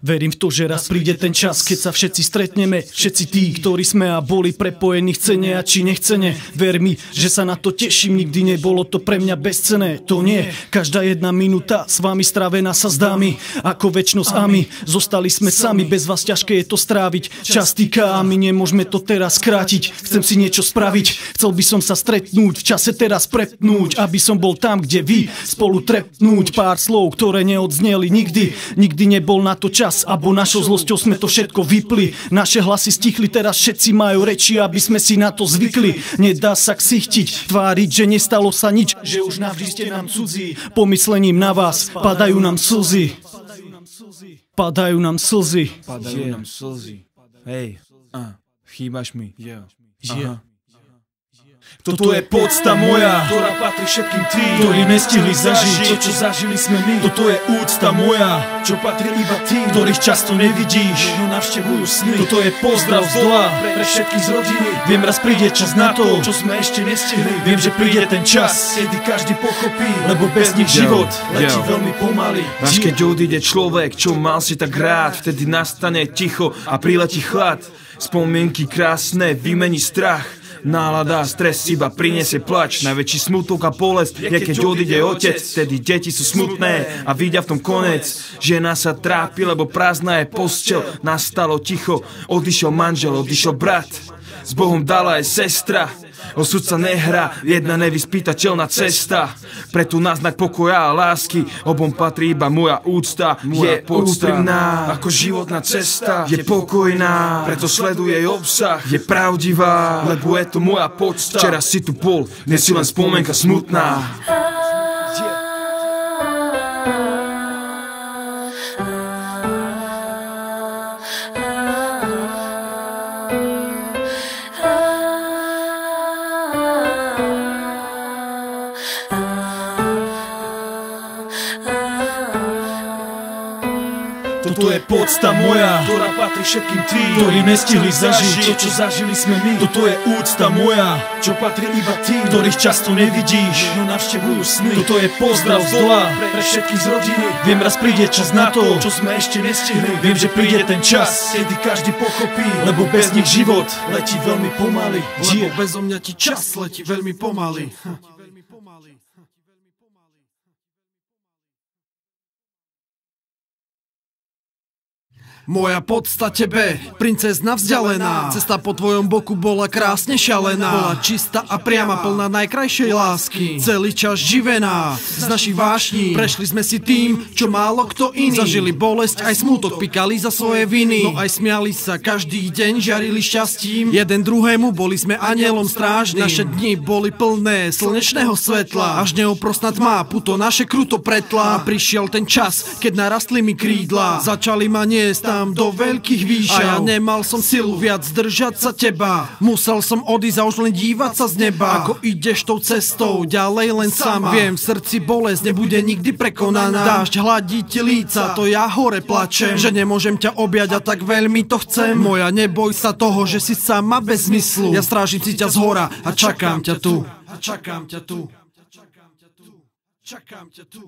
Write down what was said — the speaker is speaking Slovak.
Verím v to, že raz príde ten čas, keď sa všetci stretneme, všetci tí, ktorí sme a boli prepojení chcene a či nechcene. Ver mi, že sa na to teším, nikdy nebolo to pre mňa bezcenné. To nie, každá jedna minúta s vami strávená sa zdá mi ako večnosť a my zostali sme sami, bez vás ťažké je to stráviť. Čas týka a my nemôžeme to teraz skrátiť. Chcem si niečo spraviť, chcel by som sa stretnúť, v čase teraz prepnúť, aby som bol tam, kde vy, spolu trepnúť pár slov, ktoré neodzneli nikdy nebol na to čas. Abo našou zlosťou sme to všetko vypli. Naše hlasy stichli, teraz všetci majú reči, aby sme si na to zvykli. Nedá sa ksichtiť, tváriť, že nestalo sa nič, že už navždy ste nám cudzí. Pomyslením na vás padajú nám slzy. Padajú nám slzy. Padajú nám slzy. Hej, chýbaš mi. Toto je podsta moja, ktorá patrí všetkým tým, ktorí nestihli zažiť to, čo zažili sme my. Toto je úcta moja, čo patrí iba tým, ktorých často nevidíš, no navštevujú sny. Toto je pozdrav z dola pre všetkých z rodiny. Viem, raz príde čas na to, čo sme ešte nestihli. Viem, že príde ten čas, kedy každý pochopí, lebo bez nich život letí veľmi pomaly. Až keď odíde človek, čo mal si tak rád, vtedy nastane ticho a priletí chlad. Spomienky krásne vymení strach. Nálada a stres iba prinesie plač. Najväčší smutok a bolesť je, keď odíde otec. Vtedy deti sú smutné a vidia v tom konec. Žena sa trápi, lebo prázdna je posteľ. Nastalo ticho, odišiel manžel, odišiel brat. S Bohom dala aj sestra. Osud sa nehrá, jedna nevyspytateľná cesta. Preto náznak pokoja a lásky obom patrí iba moja úcta. Je úprimná ako životná cesta. Je pokojná, preto sleduje jej obsah. Je pravdivá, lebo je to moja podsta. Včera si tu bol, dnes si len spomienka smutná. Toto je podsta moja, ktorá patrí všetkým tým, ktorí nestihli zažiť to, čo zažili sme my. Toto je úcta moja, čo patrí iba tým, ktorých často nevidíš, no navštevujú sny. Toto je pozdrav z dola pre všetkých z rodiny. Viem, raz príde čas na to, čo sme ešte nestihli. Viem, že príde ten čas, kedy každý pochopí, lebo bez nich život letí veľmi pomaly. Lebo bezo mňa ti čas letí veľmi pomaly. Moja podsta tebe, princezna vzdialená. Cesta po tvojom boku bola krásne šialená. Bola čistá a priama, plná najkrajšej lásky. Celý čas živená z našich vášní. Prešli sme si tým, čo málo kto iný. Zažili bolesť aj smútok, pikali za svoje viny. No aj smiali sa, každý deň žiarili šťastím. Jeden druhému boli sme anielom strážnym. Naše dni boli plné slnečného svetla. Až neoprosná tma, puto naše kruto pretla. A prišiel ten čas, keď narastli mi krídla. Začali ma niesť tam do veľkých výšav. A ja nemal som silu viac držať sa teba. Musel som odísť a už len dívať sa z neba. Ako ideš tou cestou, ďalej len sama. Viem, v srdci bolesť nebude nikdy prekonaná. Dážď hladí ti líca, to ja hore plačem. Že nemôžem ťa objať a tak veľmi to chcem. Moja, neboj sa toho, že si sama bez zmyslu. Ja strážim si ťa zhora a čakám ťa tu. A čakám ťa tu. Čakám ťa tu.